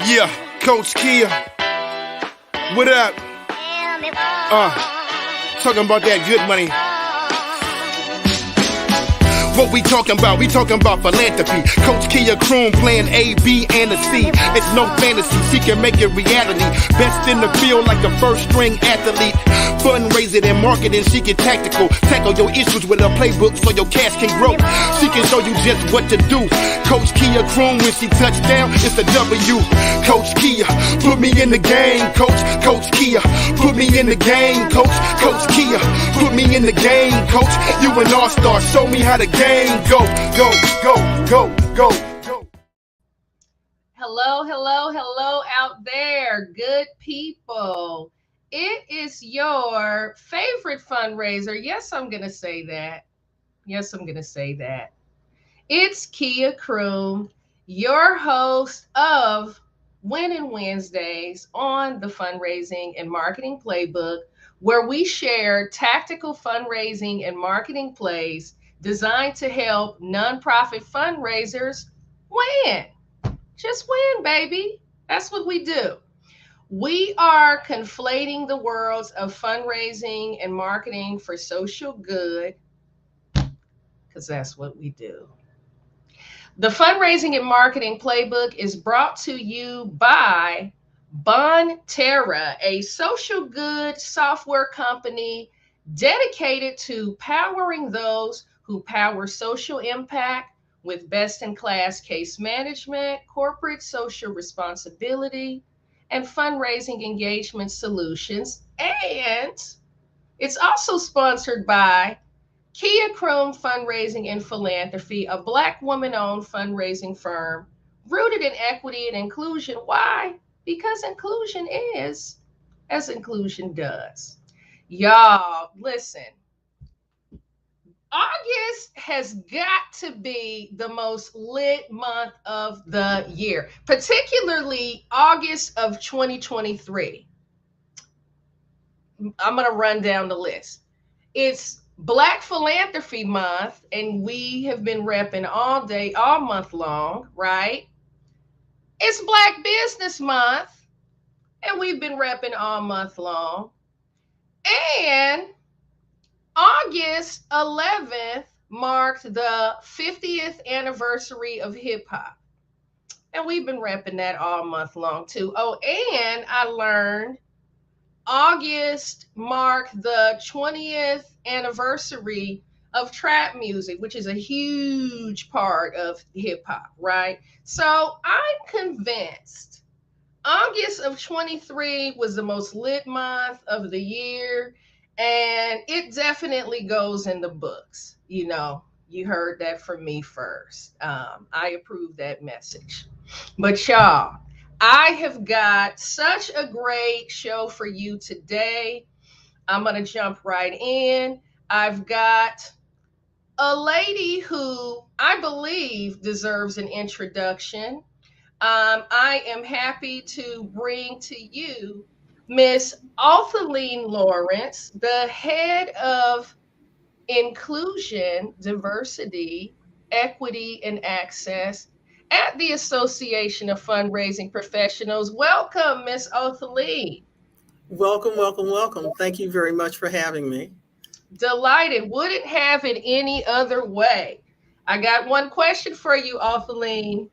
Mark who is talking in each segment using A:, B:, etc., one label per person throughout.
A: Yeah, Coach Kia. What up? Talking about that good money. What we talking about? We talking about philanthropy. Coach Kia Croom playing A, B, and a C. It's no fantasy. She can make it reality. Best in the field like a first string athlete. Fundraising and marketing, she can tactical. Tackle your issues with a playbook so your cash can grow. She can show you just what to do. Coach Kia Croom, when she touch down, it's a W. Coach Kia, put me in the game, coach. Coach Kia, put me in the game, coach. Coach Kia, put me in the game, coach. You an all-star, show me how the game go.
B: Hello out there, good people. It is your favorite fundraiser. Yes, I'm going to say that. It's Kia Croom, your host of Winning Wednesdays on the Fundraising and Marketing Playbook, where we share tactical fundraising and marketing plays designed to help nonprofit fundraisers win. Just win, baby. That's what we do. We are conflating the worlds of fundraising and marketing for social good, because that's what we do. The Fundraising and Marketing Playbook is brought to you by Bonterra, a social good software company dedicated to powering those who power social impact with best-in-class case management, corporate social responsibility, and fundraising engagement solutions. And it's also sponsored by Kia Croom Fundraising and Philanthropy, a Black woman-owned fundraising firm rooted in equity and inclusion. Why? Because inclusion is as inclusion does. Y'all, listen. August has got to be the most lit month of the year, particularly August of 2023. I'm going to run down the list. It's Black Philanthropy Month, and we have been repping all day, all month long, right? It's Black Business Month, and we've been repping all month long. And August 11th marked the 50th anniversary of hip hop. And we've been repping that all month long too. Oh, and I learned August marked the 20th anniversary of trap music, which is a huge part of hip hop, right? So I'm convinced August of 23 was the most lit month of the year. And it definitely goes in the books. You know, you heard that from me first. I approve that message. But y'all, I have got such a great show for you today. I'm going to jump right in. I've got a lady who I believe deserves an introduction. I am happy to bring to you Miss Altheline Lawrence, the head of Inclusion, Diversity, Equity, and Access at the Association of Fundraising Professionals. Welcome, Miss Altheline.
C: Welcome. Thank you very much for having me.
B: Delighted. Wouldn't have it any other way. I got one question for you, Altheline.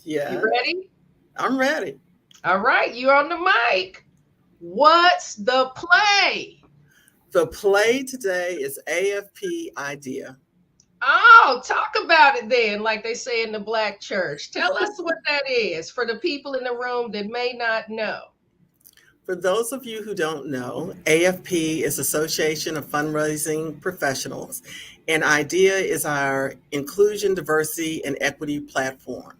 C: Yeah.
B: You ready?
C: I'm ready.
B: All right, you're on the mic. What's the play?
C: The play today is AFP Idea.
B: Oh, talk about it then, like they say in the Black church. Tell us what that is for the people in the room that may not know.
C: For those of you who don't know, AFP is Association of Fundraising Professionals, and IDEA is our inclusion, diversity, and equity platform.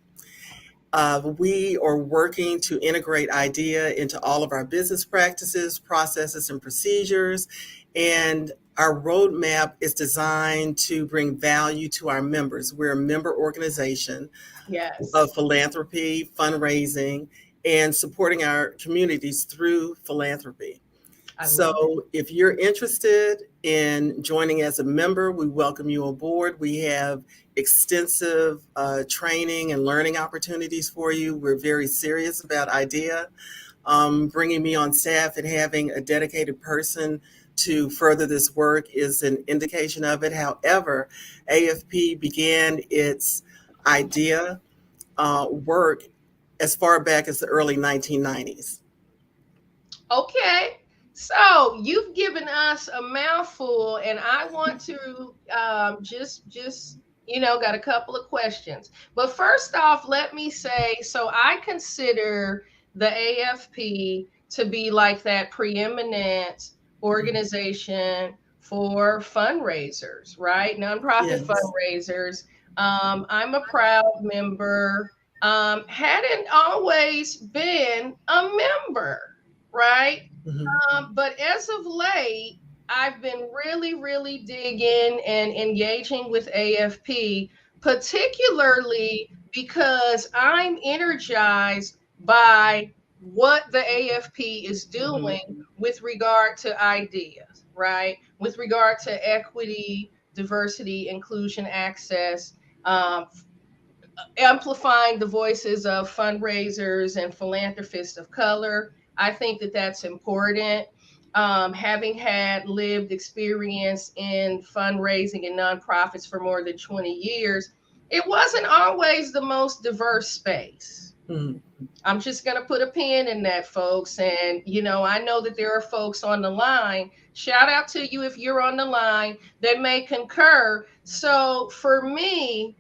C: We are working to integrate IDEA into all of our business practices, processes, and procedures. And our roadmap is designed to bring value to our members. We're a member organization of philanthropy, fundraising, and supporting our communities through philanthropy.
B: I love it.
C: So if you're interested in joining as a member, we welcome you aboard. We have extensive training and learning opportunities for you. We're very serious about IDEA. Bringing me on staff and having a dedicated person to further this work is an indication of it. However, AFP began its IDEA work as far back as the early 1990s.
B: Okay. So you've given us a mouthful, and I want to got a couple of questions. But first off, let me say, so I consider the AFP to be like that preeminent organization for fundraisers, right? Nonprofit
C: Yes.
B: fundraisers. I'm a proud member. Hadn't always been a member, right?
C: Mhm.
B: But as of late, I've been really, really digging and engaging with AFP, particularly because I'm energized by what the AFP is doing
C: Mhm.
B: with regard to ideas, right? With regard to equity, diversity, inclusion, access, um, amplifying the voices of fundraisers and philanthropists of color. I think that that's important. Having had lived experience in fundraising and nonprofits for more than 20 years, it wasn't always the most diverse space.
C: Mhm.
B: I'm just going to put a pin in that, folks. And, I know that there are folks on the line. Shout out to you if you're on the line that may concur. So for me,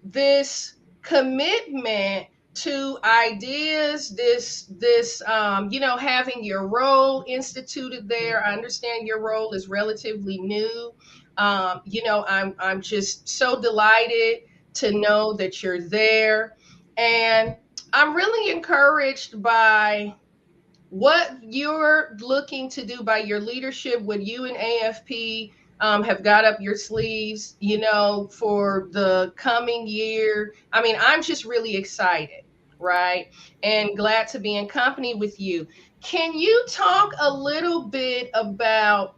B: this commitment to ideas, having your role instituted there. I understand your role is relatively new. I'm just so delighted to know that you're there. And I'm really encouraged by what you're looking to do, by your leadership, what you and AFP have got up your sleeves, for the coming year. I mean, I'm just really excited, right? And glad to be in company with you. Can you talk a little bit about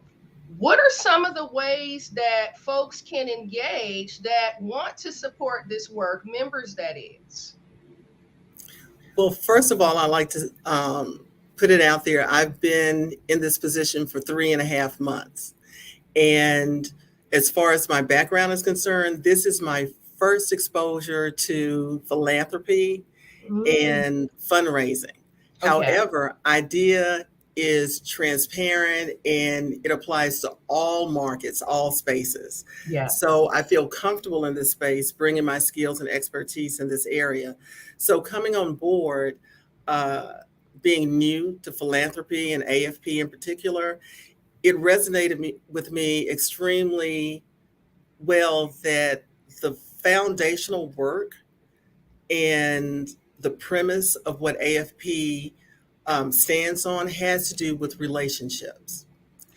B: what are some of the ways that folks can engage that want to support this work, members that is?
C: Well, first of all, I like to put it out there. I've been in this position for 3.5 months. And as far as my background is concerned, this is my first exposure to philanthropy
B: Mm,
C: and fundraising.
B: okay.
C: However, IDEA is transparent and it applies to all markets, all spaces.
B: Yes.
C: So I feel comfortable in this space, bringing my skills and expertise in this area. So coming on board, uh, being new to philanthropy and AFP in particular, it resonated with me extremely well that the foundational work and the premise of what AFP stands on has to do with relationships.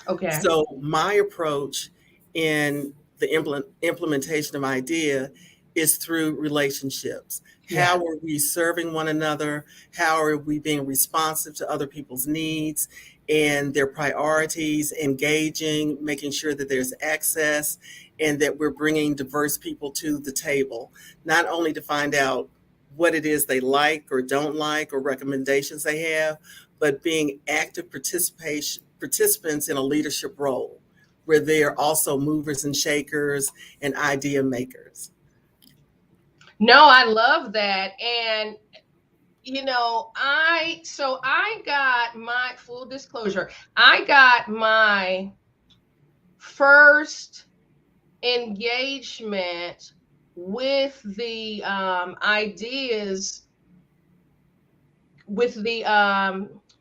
B: Okay.
C: So my approach in the implementation of IDEA is through relationships. How
B: Yeah.
C: are we serving one another? How are we being responsive to other people's needs and their priorities, engaging, making sure that there's access and that we're bringing diverse people to the table, not only to find out what it is they like or don't like or recommendations they have, but being active participants in a leadership role where they're also movers and shakers and idea makers.
B: No, I love that. And I got my full disclosure. I got my first engagement with the ideas, with the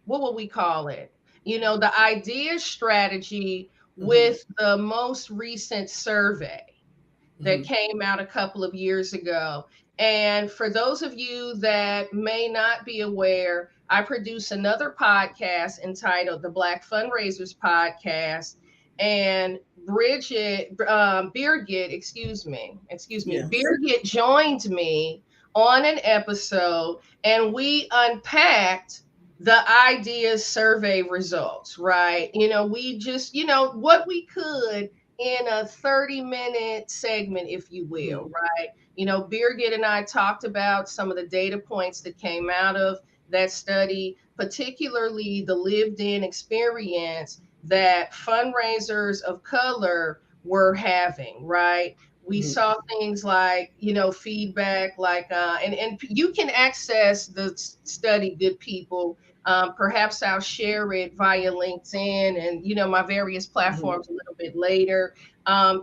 B: what will we call it? The idea strategy
C: Mhm.
B: with the most recent survey that
C: Mhm.
B: came out a couple of years ago. And for those of you that may not be aware, I produce another podcast entitled the Black Fundraisers Podcast. And
C: Yes.
B: Birgit joined me on an episode, and we unpacked the ideas survey results, right? We just, what we could in a 30-minute segment, if you will,
C: Mhm.
B: right? Birgit and I talked about some of the data points that came out of that study, particularly the lived in experience that fundraisers of color were having, right? We
C: Mhm.
B: saw things like, feedback, like, and you can access the study, good people. Perhaps I'll share it via LinkedIn and my various
C: Mhm.
B: platforms a little bit later.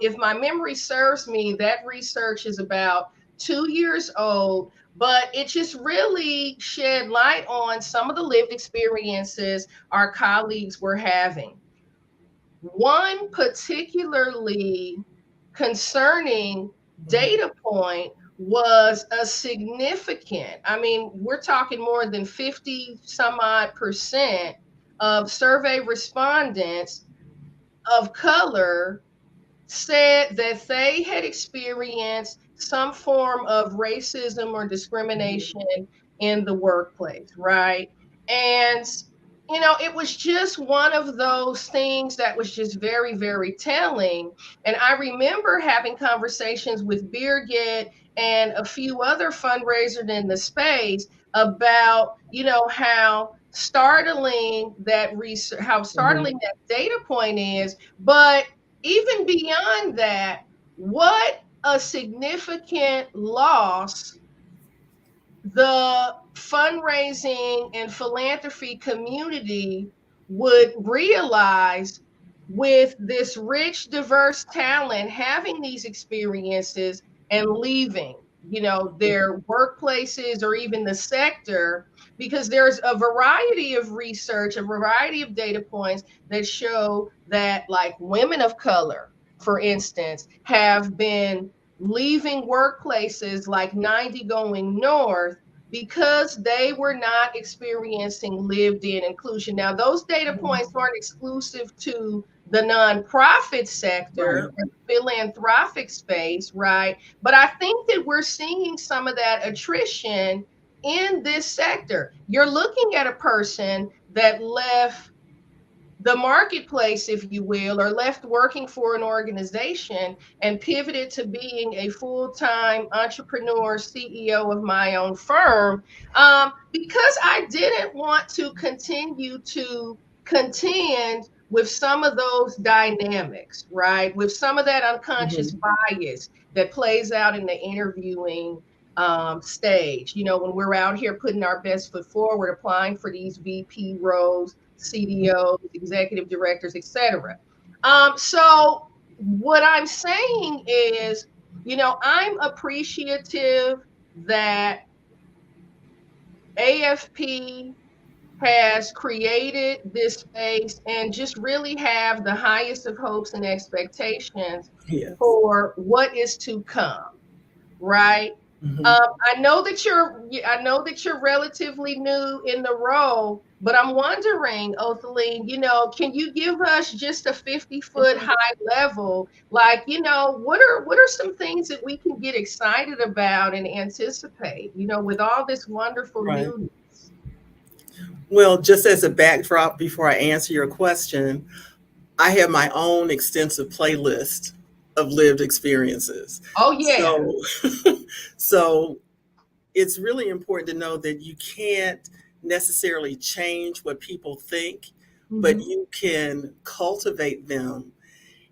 B: If my memory serves me, that research is about 2 years old, but it just really shed light on some of the lived experiences our colleagues were having. One particularly concerning
C: Mhm.
B: data point was a significant, I mean, we're talking more than 50 some odd percent of survey respondents of color said that they had experienced some form of racism or
C: Mhm.
B: discrimination in the workplace, right? And, it was just one of those things that was just very, very telling. And I remember having conversations with Birgit and a few other fundraisers in the space about, how startling that research, how
C: Mhm.
B: startling that data point is. But even beyond that, what a significant loss the fundraising and philanthropy community would realize with this rich, diverse talent having these experiences and leaving, their workplaces or even the sector, because there's a variety of research, a variety of data points that show that, like, women of color, for instance, have been leaving workplaces like 90 going north because they were not experiencing lived in inclusion. Now, those data points
C: Mhm.
B: aren't exclusive to the nonprofit sector
C: Right.
B: or the philanthropic space, right? But I think that we're seeing some of that attrition in this sector. You're looking at a person that left the marketplace, if you will, or left working for an organization and pivoted to being a full-time entrepreneur, CEO of my own firm, because I didn't want to continue to contend with some of those dynamics, right? With some of that unconscious
C: Mhm.
B: bias that plays out in the interviewing stage. When we're out here putting our best foot forward, applying for these VP roles, CDOs, executive directors, etc. So what I'm saying is, I'm appreciative that AFP has created this space and just really have the highest of hopes and expectations
C: Yes.
B: for what is to come, right?
C: Mhm.
B: I know that you're relatively new in the role, but I'm wondering, Othaline, can you give us just a 50-foot
C: Mhm.
B: high level? Like, what are some things that we can get excited about and anticipate, with all this wonderful
C: Right.
B: news?
C: Well, just as a backdrop before I answer your question, I have my own extensive playlist of lived experiences.
B: Oh yeah.
C: So, so it's really important to know that you can't necessarily change what people think, but
B: Hmm.
C: you can cultivate them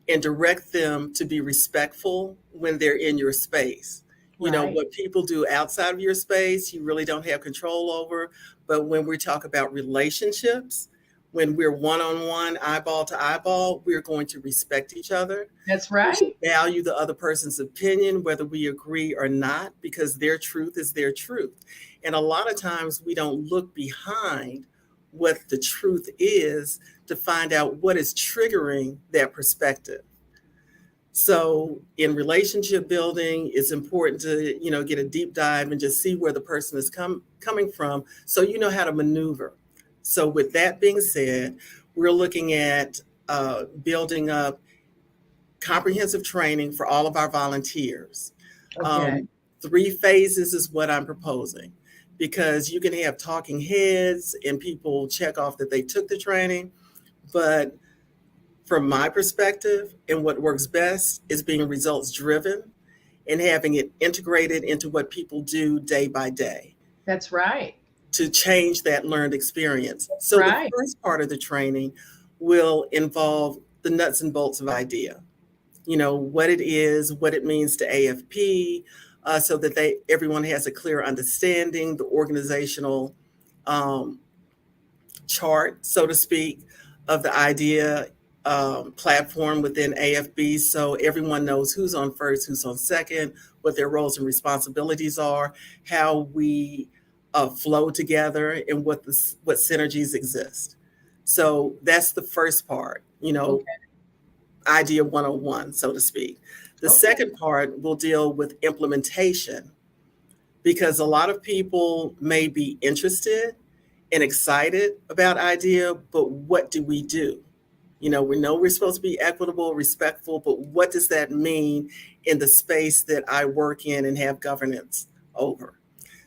C: and direct them to be respectful when they're in your space. You know,
B: Right.
C: what people do outside of your space, you really don't have control over. But when we talk about relationships, when we're one on one, eyeball to eyeball, we're going to respect each other.
B: That's
C: We should
B: right.
C: value the other person's opinion, whether we agree or not, because their truth is their truth. And a lot of times we don't look behind what the truth is to find out what is triggering that perspective. So in relationship building, it's important to, get a deep dive and just see where the person is coming from so you know how to maneuver. So with that being said, we're looking at building up comprehensive training for all of our volunteers.
B: Okay.
C: Um, 3 phases is what I'm proposing. because you can have talking heads and people check off that they took the training. But from my perspective, and what works best is being results driven and having it integrated into what people do day by day
B: That's right.
C: to change that learned experience. So the
B: Right.
C: first part of the training will involve the nuts and bolts of idea. You know, what it is, what it means to AFP, so that everyone has a clear understanding, the organizational um, chart, so to speak, of the idea platform within AFB, so everyone knows who's on first, who's on second, what their roles and responsibilities are, how we flow together, and what synergies exist. So that's the first part, you know,
B: Okay.
C: idea 101, so to speak. The
B: Okay.
C: second part will deal with implementation, because a lot of people may be interested and excited about idea, but what do we do? You know, we know we're supposed to be equitable, respectful, but what does that mean in the space that I work in and have governance over?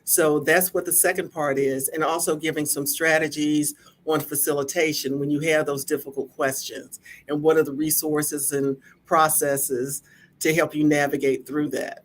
C: So that's what the second part is, and also giving some strategies on facilitation when you have those difficult questions, and what are the resources and processes to help you navigate through that.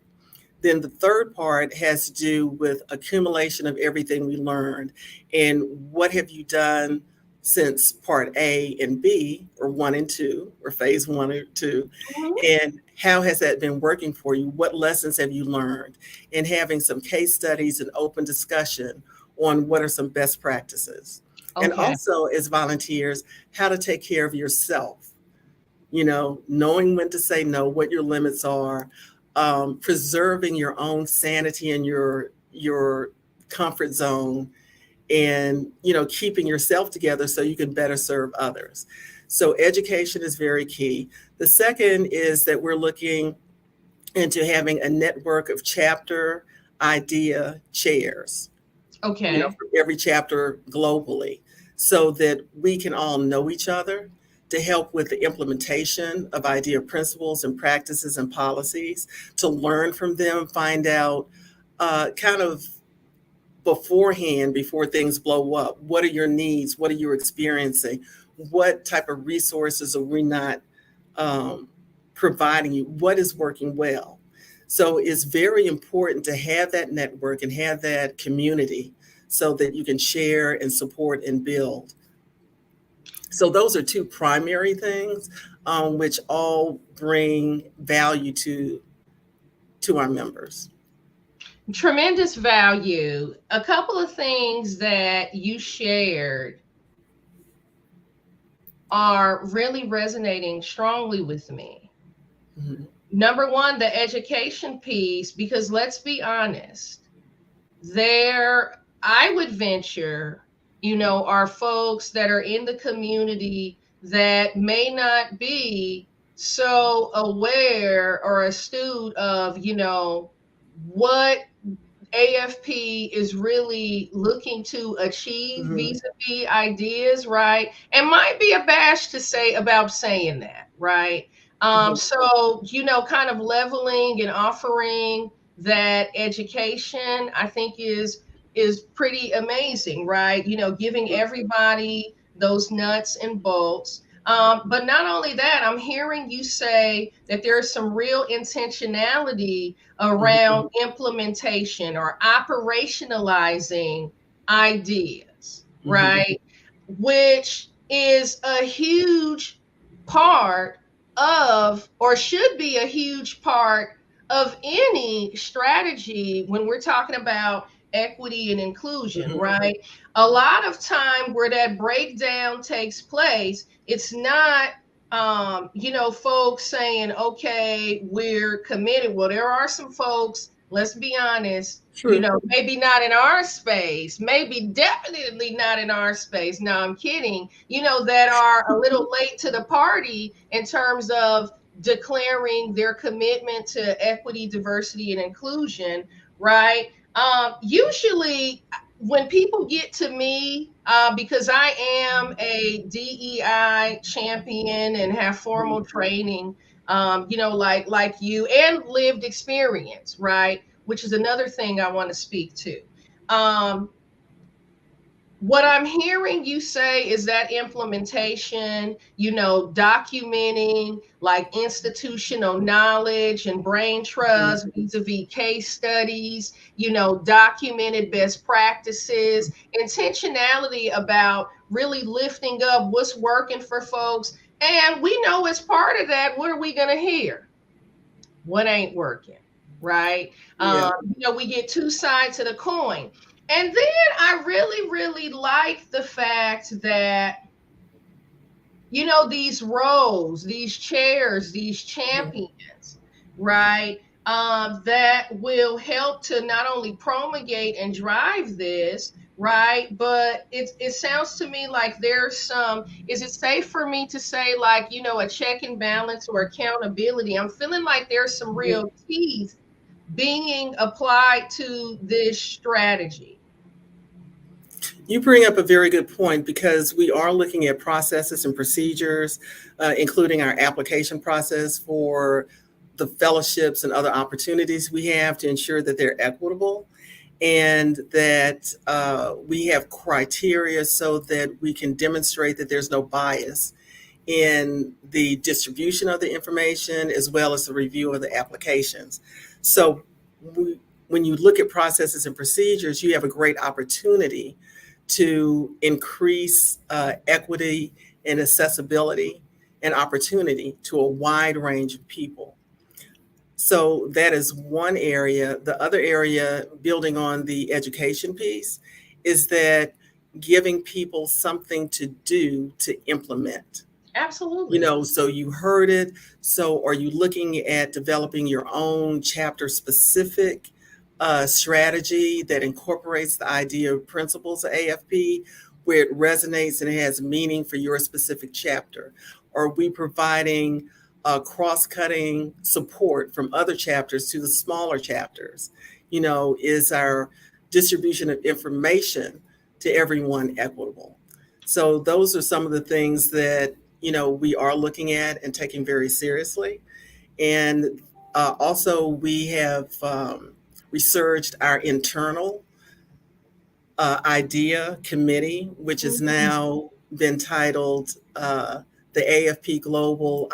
C: Then the third part has to do with accumulation of everything we learned, and what have you done since part A and B, or one and two, or phase one or two,
B: Mhm.
C: and how has that been working for you? What lessons have you learned? And having some case studies and open discussion on what are some best practices. And
B: Okay.
C: also, as volunteers, how to take care of yourself, you know, knowing when to say no, what your limits are, preserving your own sanity and your comfort zone, and you know, keeping yourself together so you can better serve others. So education is very key. The second is that we're looking into having a network of chapter idea chairs, you know,
B: Okay.
C: for every chapter globally, so that we can all know each other to help with the implementation of idea principles and practices and policies, to learn from them, find out kind of beforehand, before things blow up, what are your needs? What are you experiencing? What type of resources are we not um, providing you? What is working well? So it's very important to have that network and have that community so that you can share and support and build. So those are two primary things, which all bring value to our members.
B: Tremendous value. A couple of things that you shared are really resonating strongly with me.
C: Mhm.
B: Number one, the education piece, because let's be honest, there, I would venture, are folks that are in the community that may not be so aware or astute of, what AFP is really looking to achieve
C: Mhm.
B: vis-a-vis ideas, right? And might be abashed to say about saying that, right?
C: Mhm.
B: So, kind of leveling and offering that education, I think is pretty amazing, right? Giving everybody those nuts and bolts. But not only that, I'm hearing you say that there's some real intentionality around
C: Mhm.
B: implementation or operationalizing ideas,
C: Mhm.
B: right? Which is a huge part of, or should be a huge part of any strategy when we're talking about equity and inclusion,
C: Mhm.
B: right? A lot of time where that breakdown takes place, it's not folks saying, okay, we're committed. Well, there are some folks, let's be honest,
C: True.
B: maybe not in our space, maybe definitely not in our space. No, I'm kidding, that are a little late to the party in terms of declaring their commitment to equity, diversity, and inclusion, right? Usually, when people get to me, because I am a DEI champion and have
C: Mhm.
B: formal training, like you, and lived experience, right? Which is another thing I want to speak to. Um, what I'm hearing you say is that implementation, documenting like institutional knowledge and brain trust vis-a-vis case studies, documented best practices, intentionality about really lifting up what's working for folks. And we know as part of that, what are we going to hear? What ain't working, right?
C: Yeah.
B: We get two sides of the coin. And then I really, really like the fact that, these roles, these chairs, these champions, right? That will help to not only promulgate and drive this, right? But it sounds to me like there's some, is it safe for me to say, like, a check and balance or accountability? I'm feeling like there's some real teeth being applied to this strategy.
C: You bring up a very good point because we are looking at processes and procedures, including our application process for the fellowships and other opportunities we have to ensure that they're equitable and that we have criteria so that we can demonstrate that there's no bias in the distribution of the information as well as the review of the applications. So when you look at processes and procedures, you have a great opportunity to increase equity and accessibility and opportunity to a wide range of people. So that is one area. The other area, building on the education piece, is that giving people something to do to implement.
B: Absolutely.
C: So you heard it. So are you looking at developing your own chapter specific strategy that incorporates the idea of principles of AFP, where it resonates and it has meaning for your specific chapter? Are we providing cross-cutting support from other chapters to the smaller chapters? Is our distribution of information to everyone equitable? So those are some of the things that we are looking at and taking very seriously. And also we have researched our internal idea committee, which has now been titled the AFP Global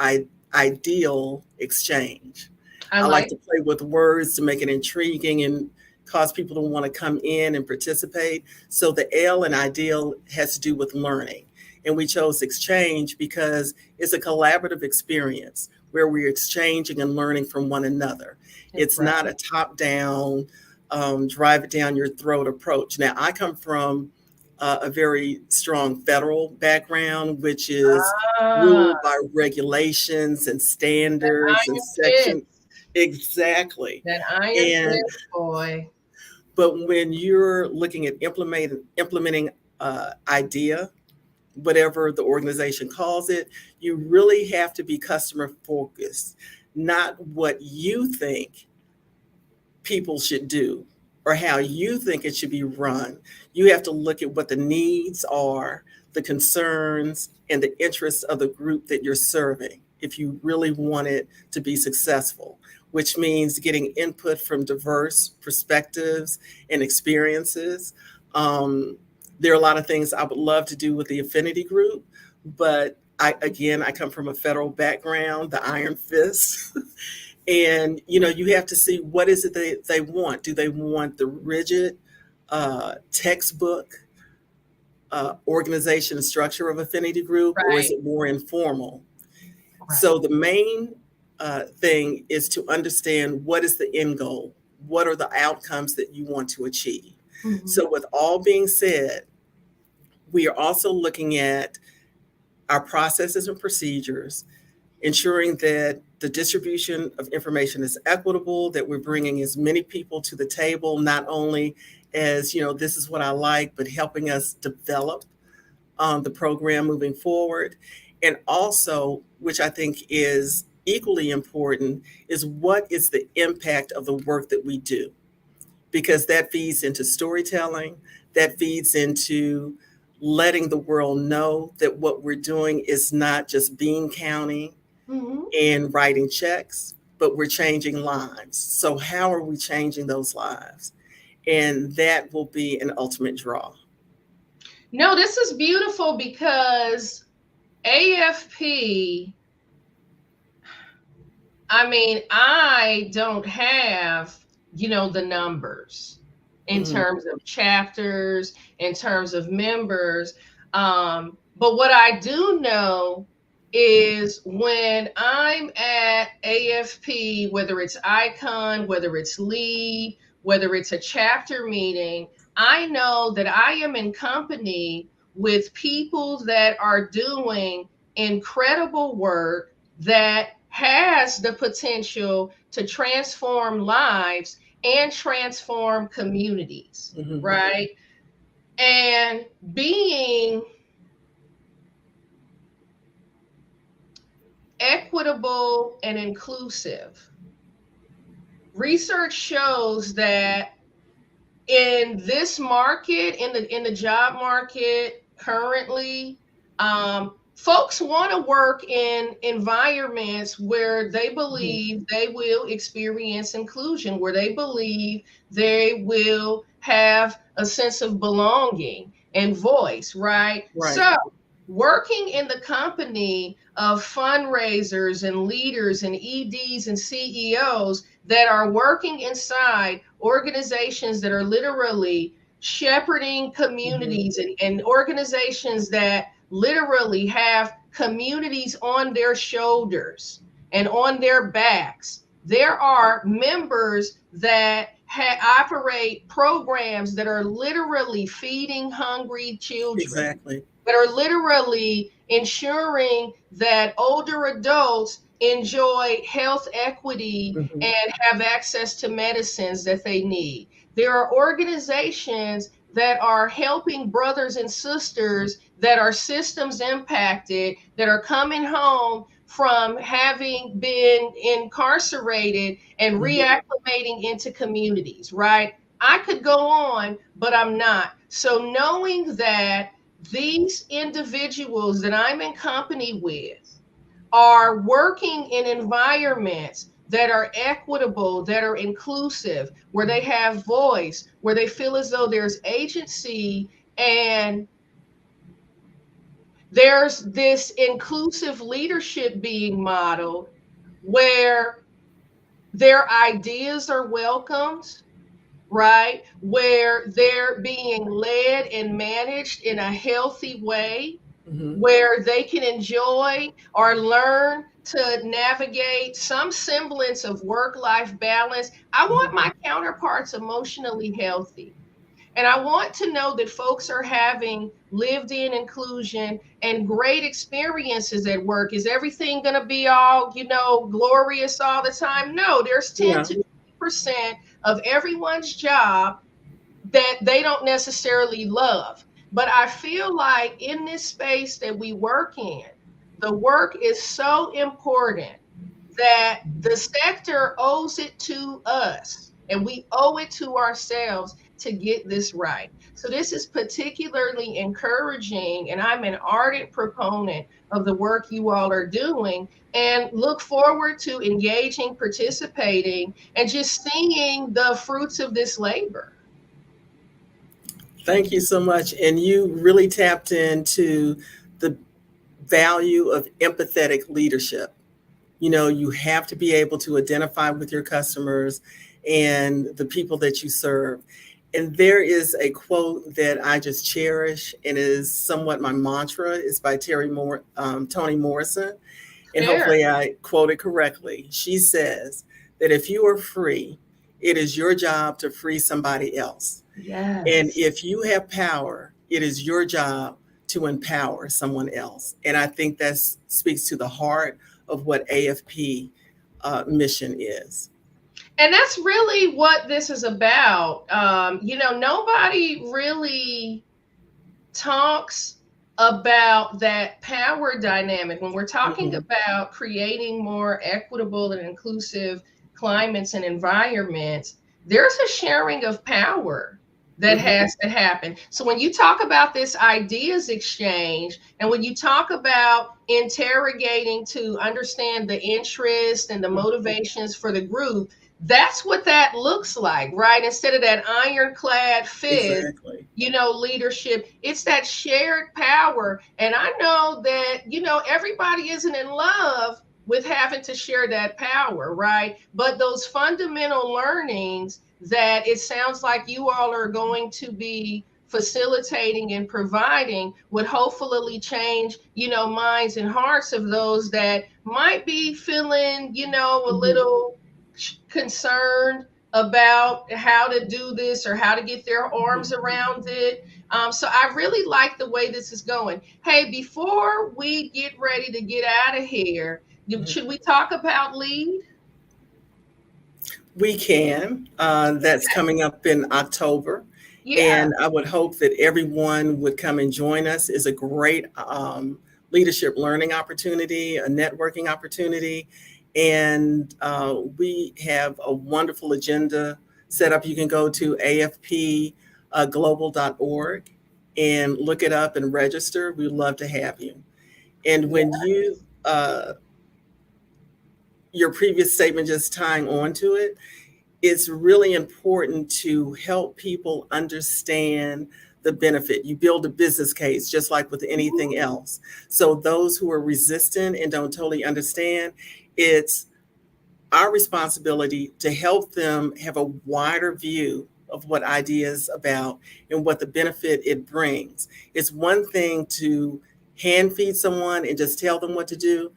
C: Ideal Exchange. I like to play with words to make it intriguing and cause people to want to come in and participate. So the L in ideal has to do with learning. And we chose exchange because it's a collaborative experience where we're exchanging and learning from one another. It's not a top-down, drive it down your throat approach. Now, I come from a very strong federal background, which is ruled by regulations and standards and sections. Exactly.
B: That iron fist, boy.
C: But when you're looking at implementing idea, whatever the organization calls it, you really have to be customer focused, not what you think people should do or how you think it should be run. You have to look at what the needs are, the concerns, and the interests of the group that you're serving if you really want it to be successful, which means getting input from diverse perspectives and experiences. There are a lot of things I would love to do with the affinity group, but I come from a federal background, the iron fist. And, you have to see what is it they want. Do they want the rigid textbook organization and structure of affinity group, or is it more informal? Right. So the main thing is to understand what is the end goal? What are the outcomes that you want to achieve? Mm-hmm. So with all being said, we are also looking at our processes and procedures, ensuring that the distribution of information is equitable, that we're bringing as many people to the table, not only as, this is what I like, but helping us develop the program moving forward. And also, which I think is equally important, is what is the impact of the work that we do? Because that feeds into storytelling, that feeds into letting the world know that what we're doing is not just bean counting and writing checks, but we're changing lives. So how are we changing those lives? And that will be an ultimate draw.
B: No, this is beautiful because AFP, I mean, I don't have, the numbers in terms of chapters, in terms of members. But what I do know is when I'm at AFP, whether it's Icon, whether it's Lead, whether it's a chapter meeting, I know that I am in company with people that are doing incredible work that has the potential to transform lives and transform communities, right? And being equitable and inclusive. Research shows that in this market, in the job market currently, folks want to work in environments where they believe they will experience inclusion, where they believe they will have a sense of belonging and voice, right? So working in the company of fundraisers and leaders and EDs and CEOs that are working inside organizations that are literally shepherding communities and organizations that literally have communities on their shoulders and on their backs. There are members that operate programs that are literally feeding hungry children.
C: Exactly.
B: That are literally ensuring that older adults enjoy health equity and have access to medicines that they need. There are organizations that are helping brothers and sisters that are systems impacted, that are coming home from having been incarcerated and reacclimating into communities, right? I could go on, but I'm not. So knowing that these individuals that I'm in company with are working in environments that are equitable, that are inclusive, where they have voice, where they feel as though there's agency, and there's this inclusive leadership being modeled where their ideas are welcomed, right? Where they're being led and managed in a healthy way, where they can enjoy or learn to navigate some semblance of work-life balance. I want my counterparts emotionally healthy. And I want to know that folks are having lived in inclusion and great experiences at work. Is everything going to be all, glorious all the time? No, there's 10 to 20% of everyone's job that they don't necessarily love. But I feel like in this space that we work in, the work is so important that the sector owes it to us and we owe it to ourselves to get this right. So this is particularly encouraging, and I'm an ardent proponent of the work you all are doing and look forward to engaging, participating, and just seeing the fruits of this labor.
C: Thank you so much. And you really tapped into the value of empathetic leadership. You have to be able to identify with your customers and the people that you serve. And there is a quote that I just cherish and is somewhat my mantra. It's by Toni Morrison. And hopefully I quote it correctly. She says that if you are free, it is your job to free somebody else.
B: Yes.
C: And if you have power, it is your job to empower someone else. And I think that speaks to the heart of what AFP mission is.
B: And that's really what this is about. Nobody really talks about that power dynamic when we're talking about creating more equitable and inclusive climates and environments. There's a sharing of power that has to happen. So when you talk about this ideas exchange, and when you talk about interrogating to understand the interest and the motivations for the group, That's what that looks like, right? Instead of that ironclad fist,
C: Exactly.
B: leadership, it's that shared power. And I know that, everybody isn't in love with having to share that power, right? But those fundamental learnings that it sounds like you all are going to be facilitating and providing would hopefully change, minds and hearts of those that might be feeling, a
C: Hmm.
B: little concerned about how to do this or how to get their arms
C: Hmm.
B: around it. So I really like the way this is going. Hey, before we get ready to get out of here, should we talk about lead?
C: We can. That's coming up in October.
B: Yeah.
C: And I would hope that everyone would come and join us. It's a great leadership learning opportunity, a networking opportunity. And we have a wonderful agenda set up. You can go to afpglobal.org and look it up and register. We'd love to have you. And
B: Yeah.
C: when your previous statement just tying on to it, it's really important to help people understand the benefit. You build a business case just like with anything else. So those who are resistant and don't totally understand, it's our responsibility to help them have a wider view of what idea is about and what the benefit it brings. It's one thing to hand feed someone and just tell them what to do.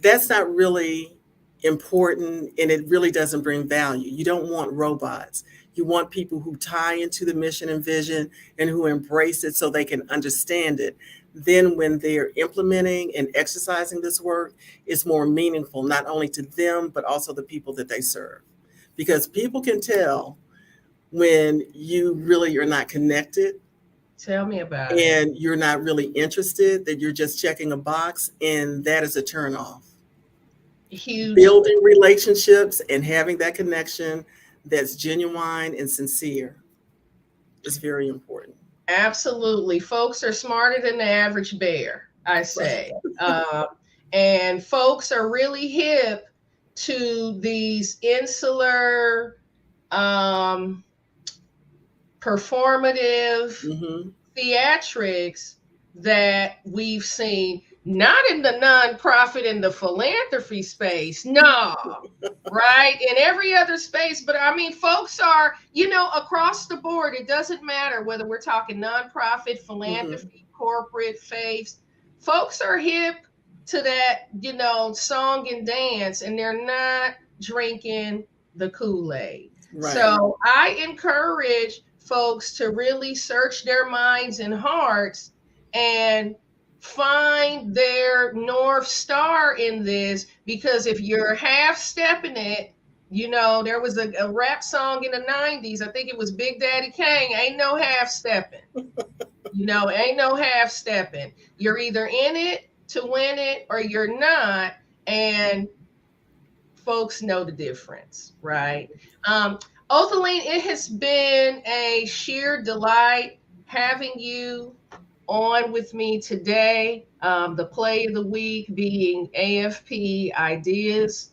C: That's not really important, and it really doesn't bring value. You don't want robots. You want people who tie into the mission and vision and who embrace it so they can understand it. Then when they're implementing and exercising this work, it's more meaningful, not only to them, but also the people that they serve. Because people can tell when you really are not connected
B: Tell me about it.
C: and you're not really interested, that you're just checking a box, and that is a turn off.
B: Hugely.
C: Building relationships and having that connection that's genuine and sincere is very important.
B: Absolutely. Folks are smarter than the average bear, I say. And folks are really hip to these insular, um, performative
C: Hmm.
B: theatrics that we've seen, not in the nonprofit and the philanthropy space, no, right? In every other space. But I mean, folks are, across the board, it doesn't matter whether we're talking nonprofit,
C: Hmm.
B: philanthropy, corporate, faiths, folks are hip to that, song and dance, and they're not drinking the Kool-Aid.
C: Right.
B: So I encourage folks to really search their minds and hearts and find their North Star in this, because if you're half stepping it, there was a rap song in the 90s. I think it was Big Daddy Kane. Ain't no half stepping. Ain't no half stepping. You're either in it to win it or you're not. And folks know the difference, right? Um, Othaline, it has been a sheer delight having you on with me today. The play of the week being AFP Ideas.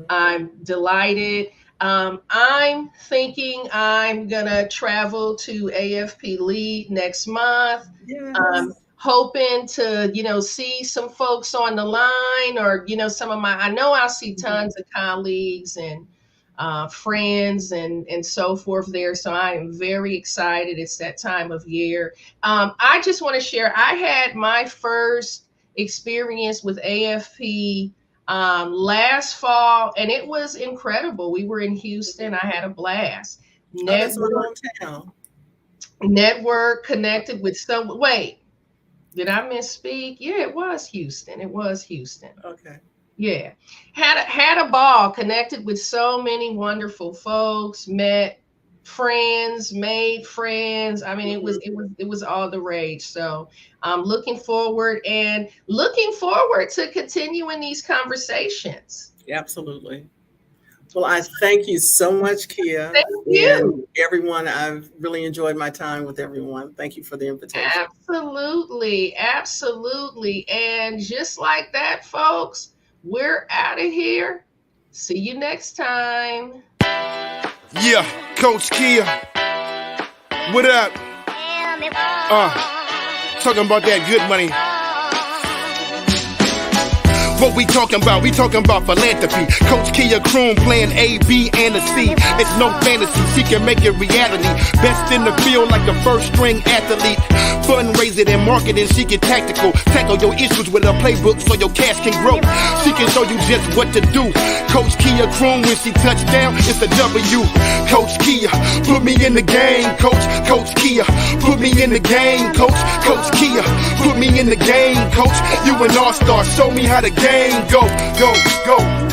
B: I'm delighted. I'm thinking I'm gonna travel to AFP Lead next month.
C: Yes.
B: Hoping to, see some folks on the line, or, some of I know I'll see
C: Mhm.
B: tons of colleagues and friends and so forth there. So I am very excited. It's that time of year. I just want to share, I had my first experience with AFP last fall, and it was incredible. We were in Houston. I had a blast.
C: Oh, that's my
B: Network,
C: hometown.
B: connected with some. Wait, did I misspeak? Yeah, it was Houston. It was Houston.
C: Okay.
B: Yeah, had a ball. Connected with so many wonderful folks. Met friends, made friends. I mean, it was
C: Hmm.
B: it was it was all the rage. So I'm looking forward to continuing these conversations.
C: Absolutely. Well, I thank you so much, Kia,
B: Thank
C: and
B: you.
C: everyone. I've really enjoyed my time with everyone. Thank you for the invitation.
B: Absolutely, absolutely. And just like that, folks, we're out of here. See you next time.
A: Yeah, Coach Kia. What up? Talking about that good money. What we talking about? We talking about philanthropy. Coach Kia Croom playing A, B, and a C. It's no fantasy, she can make it reality. Best in the field like a first string athlete. Fundraising and marketing, she get tactical. Tackle your issues with a playbook so your cash can grow. She can show you just what to do. Coach Kia Croom, when she touch down, it's a W. Coach Kia, put me in the game, Coach. Coach Kia, put me in the game, Coach. Coach Kia, put me in the game, Coach. You an all-star, show me how the game go, go, go, go.